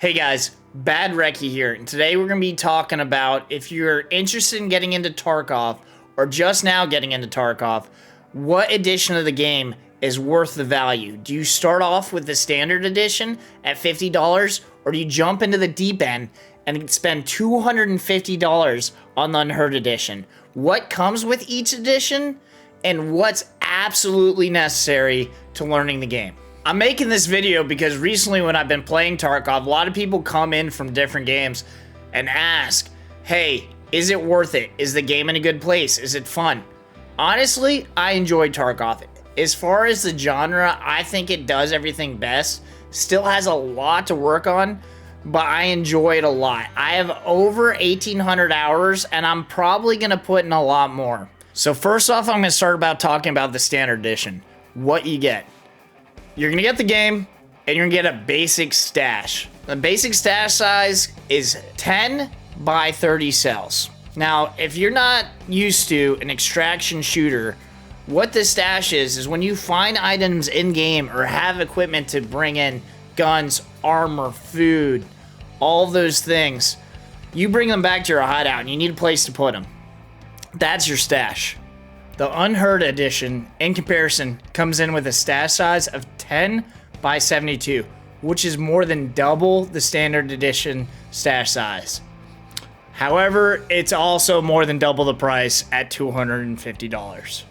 Hey guys, Bad Reckeed here, and today we're going to be talking about if you're interested in getting into Tarkov, or just now getting into Tarkov, what edition of the game is worth the value? Do you start off with the standard edition at $50, or do you jump into the deep end and spend $250 on the Unheard edition? What comes with each edition, and what's absolutely necessary to learning the game? I'm making this video because recently when I've been playing Tarkov, a lot of people come in from different games and ask, hey, is it worth it? Is the game in a good place? Is it fun? Honestly, I enjoy Tarkov. As far as the genre, I think it does everything best. Still has a lot to work on, but I enjoy it a lot. I have over 1,800 hours, and I'm probably going to put in a lot more. So first off, I'm going to start talking about the standard edition. What you get. You're going to get the game, and you're going to get a basic stash. The basic stash size is 10 by 30 cells. Now, if you're not used to an extraction shooter, what this stash is when you find items in-game or have equipment to bring in, guns, armor, food, all those things, you bring them back to your hideout, and you need a place to put them. That's your stash. The Unheard edition, in comparison, comes in with a stash size of 10 by 72, which is more than double the standard edition stash size. However, it's also more than double the price at $250.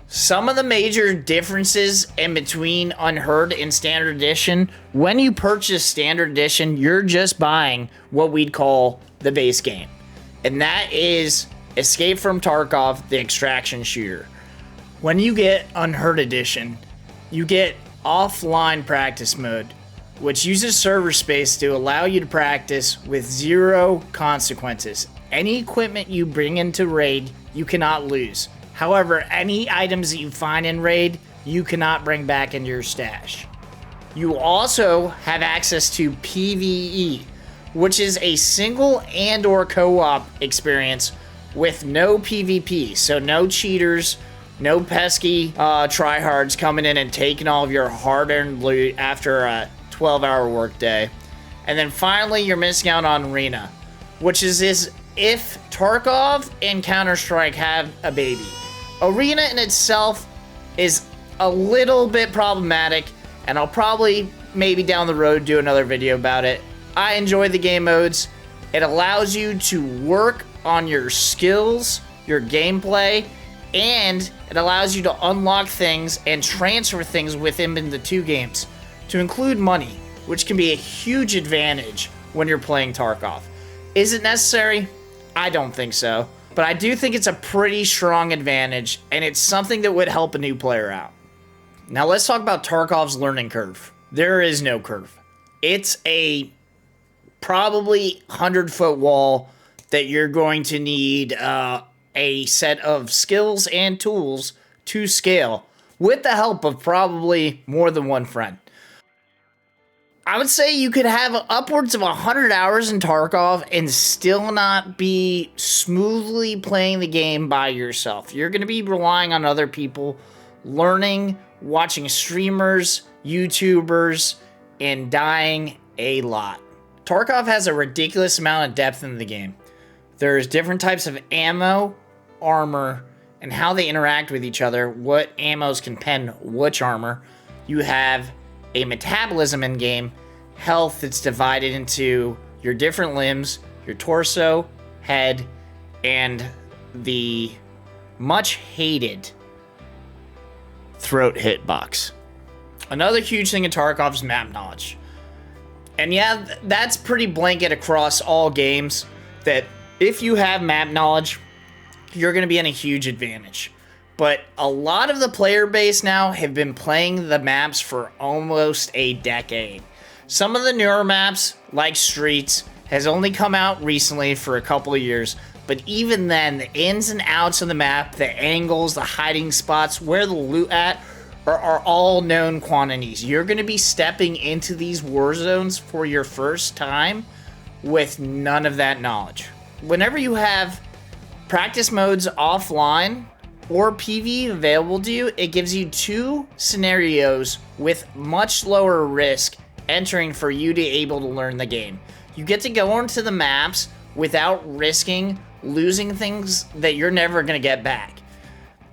Some of the major differences in between Unheard and standard edition: when you purchase standard edition, you're just buying what we'd call the base game, and that is Escape from Tarkov, the extraction shooter. When you get Unheard edition, you get offline practice mode, which uses server space to allow you to practice with zero consequences. Any equipment you bring into raid, you cannot lose. However, any items that you find in raid, you cannot bring back into your stash. You also have access to PvE, which is a single and/or co-op experience with no PvP, so no cheaters, no pesky tryhards coming in and taking all of your hard-earned loot after a 12-hour workday. And then finally, you're missing out on Arena, which is if Tarkov and Counter-Strike have a baby. Arena in itself is a little bit problematic, and I'll probably maybe down the road do another video about it. I enjoy the game modes. It allows you to work on your skills, your gameplay, and it allows you to unlock things and transfer things within the two games, to include money, which can be a huge advantage when you're playing Tarkov. Is it necessary? I don't think so, but I do think it's a pretty strong advantage, and it's something that would help a new player out. Now let's talk about Tarkov's learning curve. There is no curve. It's a probably 100-foot wall that you're going to need a set of skills and tools to scale, with the help of probably more than one friend. I would say you could have upwards of 100 hours in Tarkov and still not be smoothly playing the game by yourself. You're going to be relying on other people, learning, watching streamers, YouTubers, and dying a lot. Tarkov has a ridiculous amount of depth in the game. There's different types of ammo, armor, and how they interact with each other, what ammos can pen which armor. You have a metabolism in game, health that's divided into your different limbs, your torso, head, and the much hated throat hitbox. Another huge thing in Tarkov is map knowledge. And yeah, that's pretty blanket across all games, that if you have map knowledge, you're going to be in a huge advantage. But a lot of the player base now have been playing the maps for almost a decade. Some of the newer maps, like Streets, has only come out recently for a couple of years. But even then, the ins and outs of the map, the angles, the hiding spots, where the loot at, are all known quantities. You're going to be stepping into these war zones for your first time with none of that knowledge. Whenever you have practice modes offline or PvE available to you, it gives you two scenarios with much lower risk entering for you to be able to learn the game. You get to go onto the maps without risking losing things that you're never going to get back.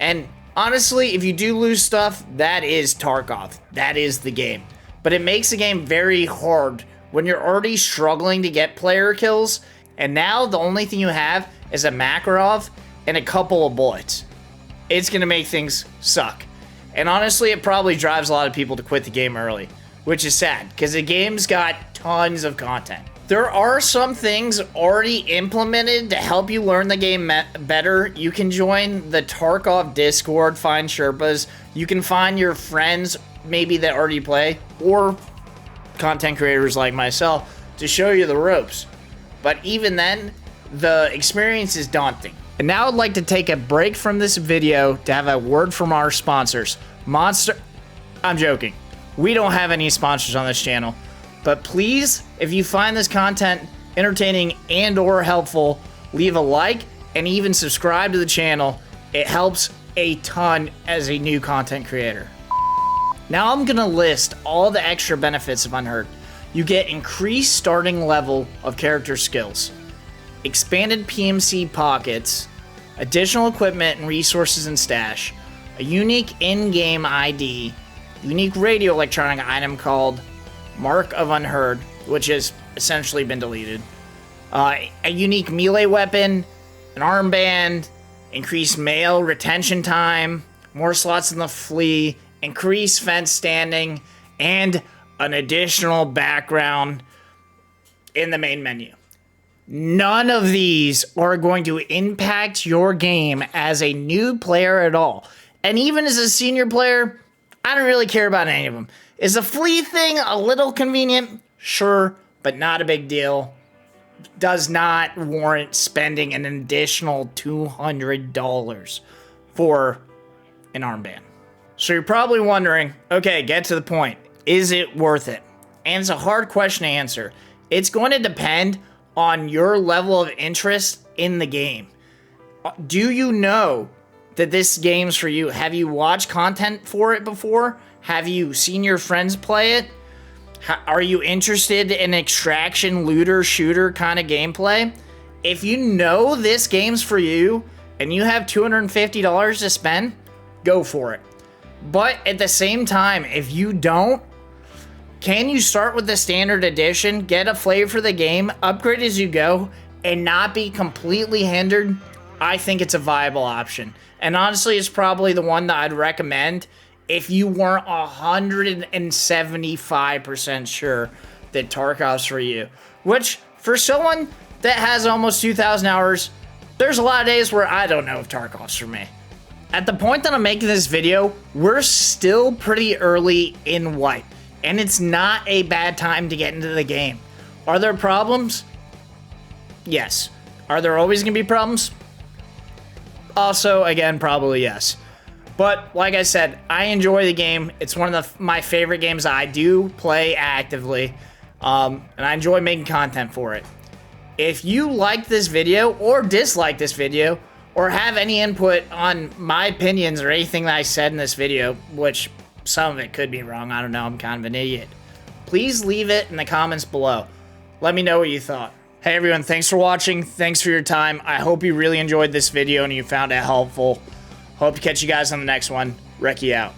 And honestly, if you do lose stuff, that is Tarkov. That is the game. But it makes the game very hard when you're already struggling to get player kills, and now the only thing you have is a Makarov and a couple of bullets. It's going to make things suck. And honestly, it probably drives a lot of people to quit the game early, which is sad, because the game's got tons of content. There are some things already implemented to help you learn the game better. You can join the Tarkov Discord, find Sherpas. You can find your friends, maybe that already play, or content creators like myself, to show you the ropes. But even then, the experience is daunting. And now I'd like to take a break from this video to have a word from our sponsors. I'm joking. We don't have any sponsors on this channel. But please, if you find this content entertaining and or helpful, leave a like and even subscribe to the channel. It helps a ton as a new content creator. Now I'm gonna list all the extra benefits of Unheard. You get increased starting level of character skills, expanded PMC pockets, additional equipment and resources and stash, a unique in-game ID, unique radio electronic item called Mark of Unheard, which has essentially been deleted, a unique melee weapon, an armband, increased mail retention time, more slots in the flea, increased fence standing, and an additional background in the main menu. None of these are going to impact your game as a new player at all. And even as a senior player, I don't really care about any of them. Is the flea thing a little convenient? Sure, but not a big deal. Does not warrant spending an additional $200 for an armband. So you're probably wondering, okay, get to the point. Is it worth it? And it's a hard question to answer. It's going to depend on your level of interest in the game. Do you know that this game's for you? Have you watched content for it before? Have you seen your friends play it? Are you interested in extraction, looter, shooter kind of gameplay? If you know this game's for you and you have $250 to spend, go for it. But at the same time, if you don't, can you start with the standard edition, get a flavor for the game, upgrade as you go, and not be completely hindered? I think it's a viable option. And honestly, it's probably the one that I'd recommend if you weren't 175% sure that Tarkov's for you. Which, for someone that has almost 2,000 hours, there's a lot of days where I don't know if Tarkov's for me. At the point that I'm making this video, we're still pretty early in White, and it's not a bad time to get into the game. Are there problems? Yes. Are there always going to be problems? Also, again, probably yes. But like I said, I enjoy the game. It's one of my favorite games I do play actively, and I enjoy making content for it. If you like this video or dislike this video, or have any input on my opinions or anything that I said in this video, which some of it could be wrong, I don't know, I'm kind of an idiot, please leave it in the comments below. Let me know what you thought. Hey everyone, thanks for watching, thanks for your time. I hope you really enjoyed this video and you found it helpful. Hope to catch you guys on the next one. Reckeed out.